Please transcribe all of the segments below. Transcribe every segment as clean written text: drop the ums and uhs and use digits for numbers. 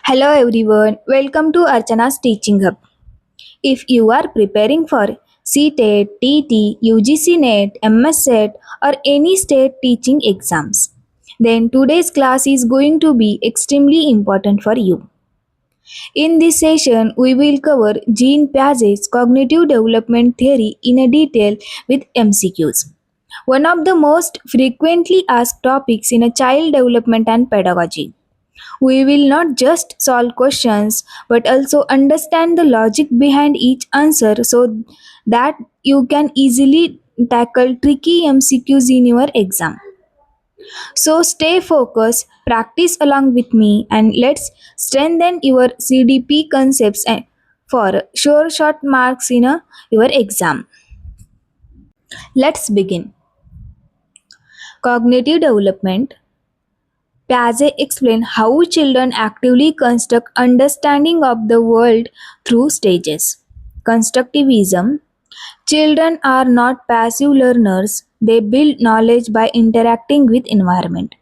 Hello everyone, welcome to Archana's Teaching Hub. If you are preparing for CTET, TET, UGC NET, MSET or any state teaching exams, then today's class is going to be extremely important for you. In this session, we will cover Jean Piaget's cognitive development theory in a detail with MCQs. One of the most frequently asked topics in a child development and pedagogy. We will not just solve questions but also understand the logic behind each answer so that you can easily tackle tricky MCQs in your exam. So stay focused, practice along with me, and let's strengthen your CDP concepts for sure short marks in your exam. Let's begin. Cognitive development. Piaget explained how children actively construct understanding of the world through stages. Constructivism. Children are not passive learners, they build knowledge by interacting with environment.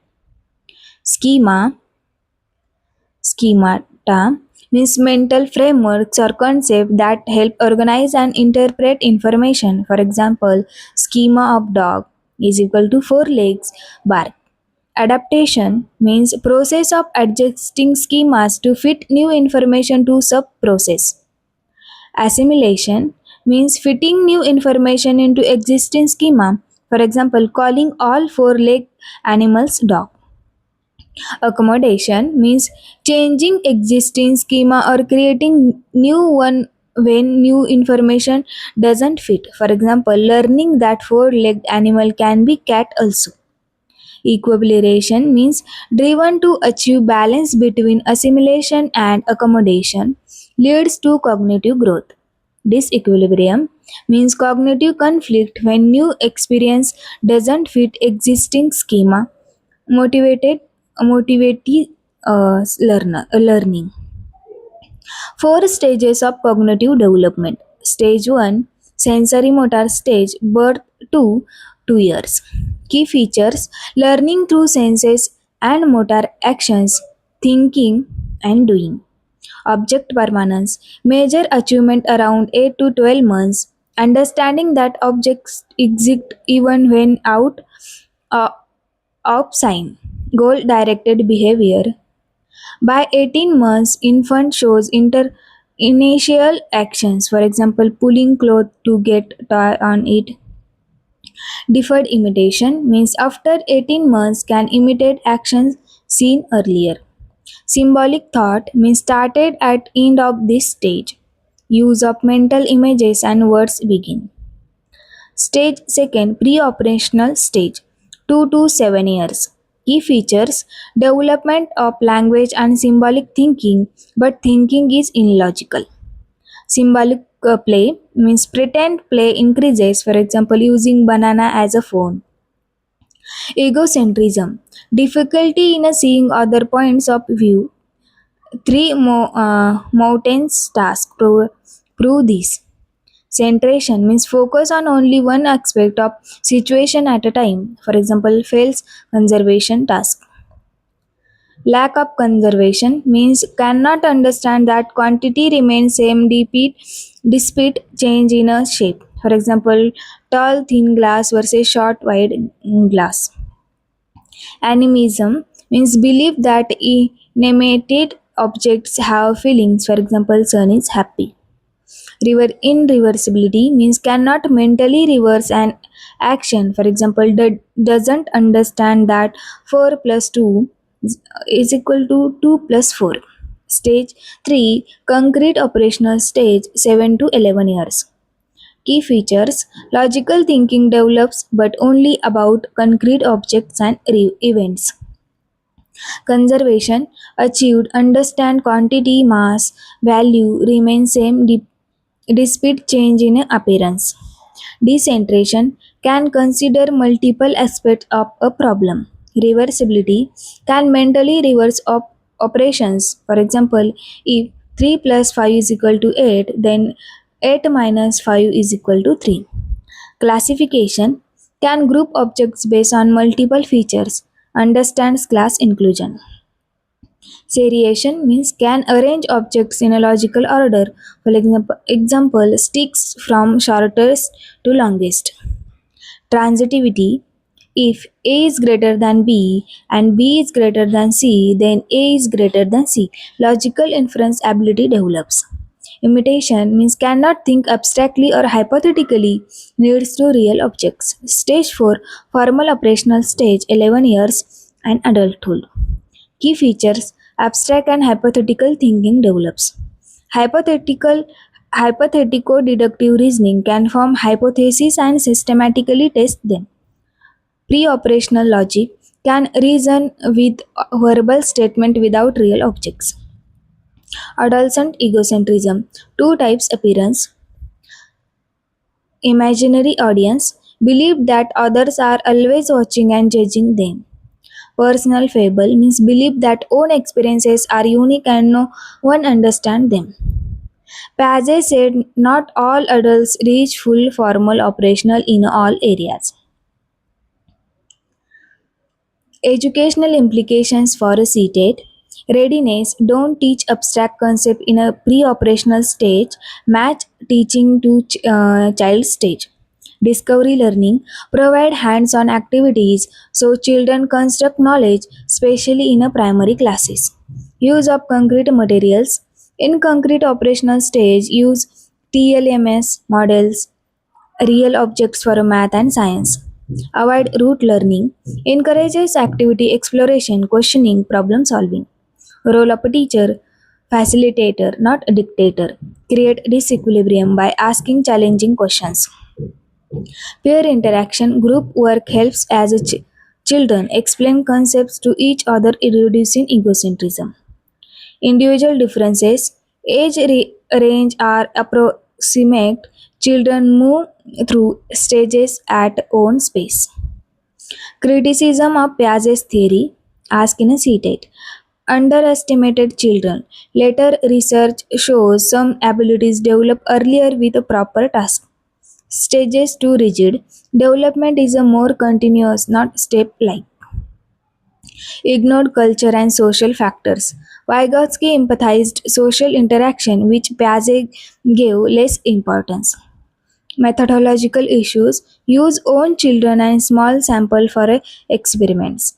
Schema. Schemata means mental frameworks or concepts that help organize and interpret information. For example, schema of dog is equal to four legs, bark. Adaptation means process of adjusting schemas to fit new information to sub-process. Assimilation means fitting new information into existing schema. For example, calling all four-legged animals dog. Accommodation means changing existing schema or creating new one when new information doesn't fit. For example, learning that four-legged animal can be cat also. Equilibration means driven to achieve balance between assimilation and accommodation leads to cognitive growth. Disequilibrium means cognitive conflict when new experience doesn't fit existing schema. Motivated motivated learning. Four stages of cognitive development. Stage 1 sensory motor stage, birth to 2 years. Key features learning through senses and motor actions, thinking and doing. Object permanence major achievement around 8 to 12 months. Understanding that objects exist even when out uh, of sign. Goal directed behavior by 18 months, infant shows initial actions, for example, pulling cloth to get toy on it. Deferred imitation means after 18 months can imitate actions seen earlier. Symbolic thought means started at end of this stage. Use of mental images and words begin. Stage 2 pre-operational stage 2 to 7 years. Key features development of language and symbolic thinking, but thinking is illogical. Symbolic play means pretend play increases, for example, using banana as a phone. Egocentrism difficulty in seeing other points of view. Three mountains task prove this. Centration means focus on only one aspect of situation at a time. For example, fails conservation task. Lack of conservation means cannot understand that quantity remains same despite change in a shape. For example, tall thin glass versus short wide glass. Animism means belief that inanimate objects have feelings. For example, sun is happy. Irreversibility means cannot mentally reverse an action. For example, doesn't understand that 4 plus 2 is equal to 2 plus 4. Stage 3 concrete operational stage 7 to 11 years. Key features logical thinking develops but only about concrete objects and events. Conservation achieved understand quantity, mass, value remain same despite change in appearance. Decentration can consider multiple aspects of a problem. Reversibility can mentally reverse operations. For example, if 3 plus 5 is equal to 8, then 8 minus 5 is equal to 3. Classification can group objects based on multiple features. Understands class inclusion. Seriation means can arrange objects in a logical order. For example, sticks from shortest to longest. Transitivity, if A is greater than B and B is greater than C, then A is greater than C. Logical inference ability develops. Imitation means cannot think abstractly or hypothetically, leads to real objects. Stage 4, formal operational stage, 11 years and adulthood. Key features, abstract and hypothetical thinking develops. Hypothetical Hypothetico-deductive reasoning can form hypotheses and systematically test them. Pre-operational logic can reason with verbal statement without real objects. Adolescent egocentrism. Two types appearance. Imaginary audience believe that others are always watching and judging them. Personal fable means believe that own experiences are unique and no one understands them. Piaget said not all adults reach full formal operational in all areas. Educational implications for a CTET. Readiness, don't teach abstract concept in a pre-operational stage, match teaching to child stage. Discovery learning, provide hands-on activities so children construct knowledge, especially in a primary classes. Use of concrete materials. In concrete operational stage, use TLMS models, real objects for math and science. Avoid rote learning. Encourages activity exploration, questioning, problem solving. Role of a teacher, facilitator, not a dictator. Create disequilibrium by asking challenging questions. Peer interaction, group work helps as a children explain concepts to each other, reducing egocentrism. Individual differences, range are approximate. Children move through stages at own space. Criticism of Piaget's theory, asked in a CTET. Underestimated children. Later research shows some abilities develop earlier with a proper task. Stages too rigid. Development is a more continuous, not step-like. Ignored culture and social factors. Vygotsky empathized social interaction, which Piaget gave less importance. Methodological issues, use own children and small sample for experiments.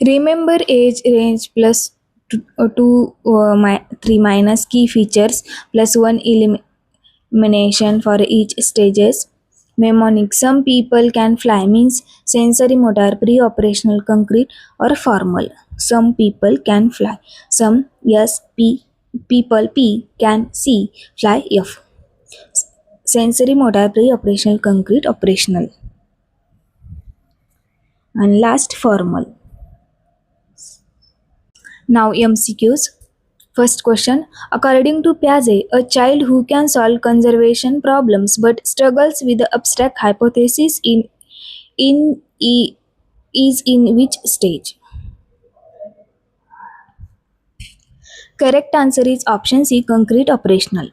Remember age range plus 3 minus key features plus 1 elimination for each stages. Mnemonic, some people can fly means sensory motor pre-operational concrete or formal. Some people can fly. Some yes p people p can see fly f. Sensory motor pre-operational concrete operational. And last formal. Now MCQs. First question. According to Piaget, a child who can solve conservation problems but struggles with the abstract hypothesis in e, is in which stage? Correct answer is option C, concrete operational.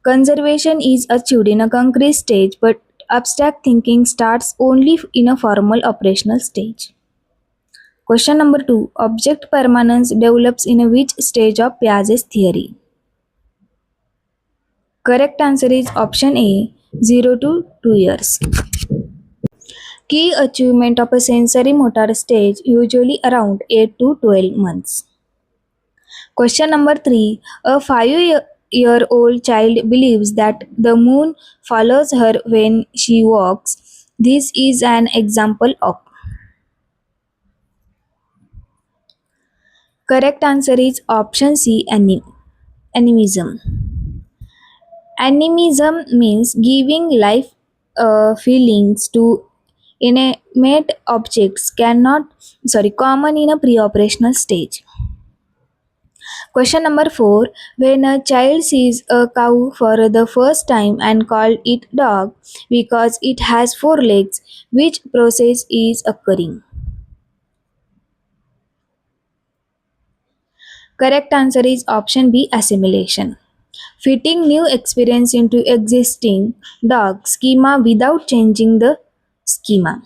Conservation is achieved in a concrete stage, but abstract thinking starts only in a formal operational stage. Question number 2. Object permanence develops in which stage of Piaget's theory? Correct answer is option A, 0 to 2 years. Key achievement of a sensory motor stage usually around 8 to 12 months. Question number 3. A 5-year-old child believes that the moon follows her when she walks. This is an example of. Correct answer is option C, animism. Animism means giving life feelings to inanimate objects common in a pre-operational stage. Question number 4. When a child sees a cow for the first time and called it dog because it has 4 legs, which process is occurring? Correct answer is option B, assimilation. Fitting new experience into existing dog schema without changing the schema.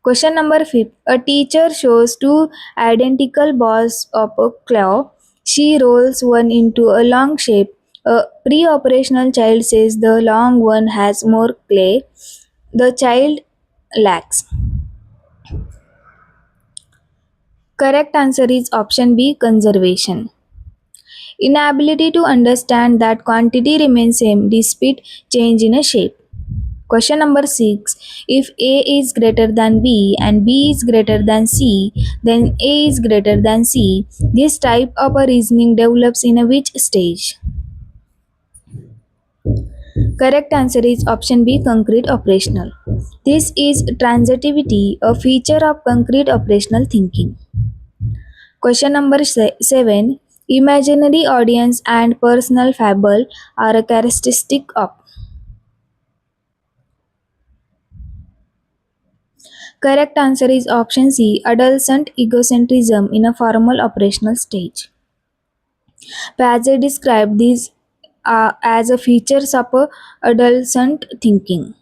Question number 5. A teacher shows two identical balls of a claw. She rolls one into a long shape. A pre-operational child says the long one has more clay. The child lacks. Correct answer is option B, conservation. Inability to understand that quantity remains same despite change in a shape. Question number 6. If A is greater than B and B is greater than C, then A is greater than C. This type of a reasoning develops in a which stage? Correct answer is option B, concrete operational. This is transitivity, a feature of concrete operational thinking. Question number 7. Imaginary audience and personal fable are a characteristic of. Correct answer is option C, adolescent egocentrism in a formal operational stage. Piaget described these as a features of adolescent thinking.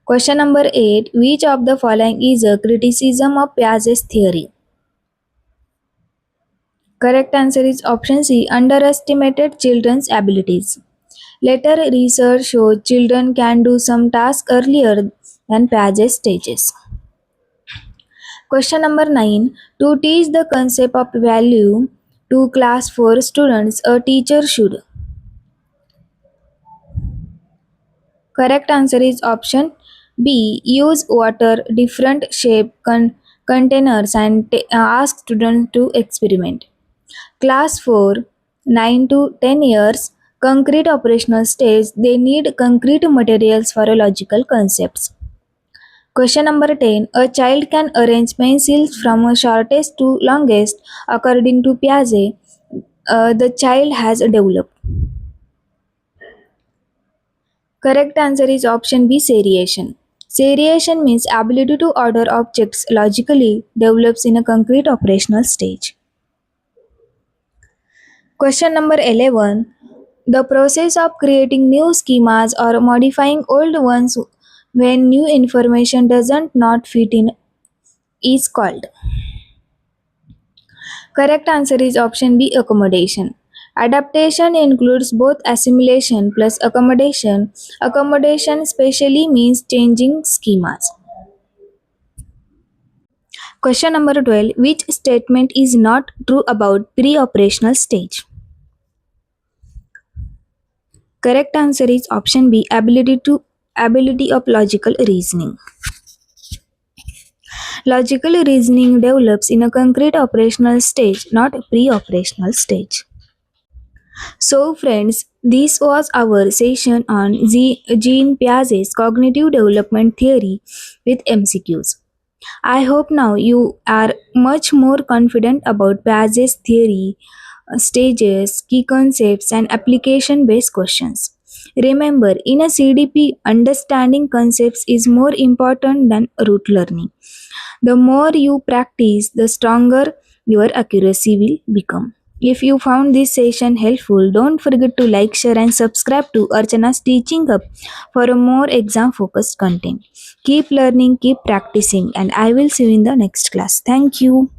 Question number 8. Which of the following is a criticism of Piaget's theory? Correct answer is option C, underestimated children's abilities. Later research showed children can do some tasks earlier than Piaget stages. Question number 9. To teach the concept of value to class 4 students, a teacher should. Correct answer is option B. Use water, different shape containers and ask students to experiment. Class 4, 9 to 10 years, concrete operational stage, they need concrete materials for logical concepts. Question number 10. A child can arrange pencils from shortest to longest according to Piaget. The child has developed. Correct answer is option B, seriation. Seriation means ability to order objects logically develops in a concrete operational stage. Question number 11. The process of creating new schemas or modifying old ones when new information doesn't not fit in is called. Correct answer is option B, accommodation. Adaptation includes both assimilation plus accommodation. Accommodation specially means changing schemas. Question number 12. Which statement is not true about pre-operational stage? Correct answer is option B, ability of logical reasoning. Logical reasoning develops in a concrete operational stage, not pre-operational stage. So friends, this was our session on Jean Piaget's cognitive development theory with MCQs. I hope now you are much more confident about Piaget's theory, stages, key concepts, and application based questions. Remember, in a CDP, understanding concepts is more important than rote learning. The more you practice, the stronger your accuracy will become. If you found this session helpful, don't forget to like, share, and subscribe to Archana's Teaching Up for a more exam focused content. Keep learning, keep practicing, and I will see you in the next class. Thank you.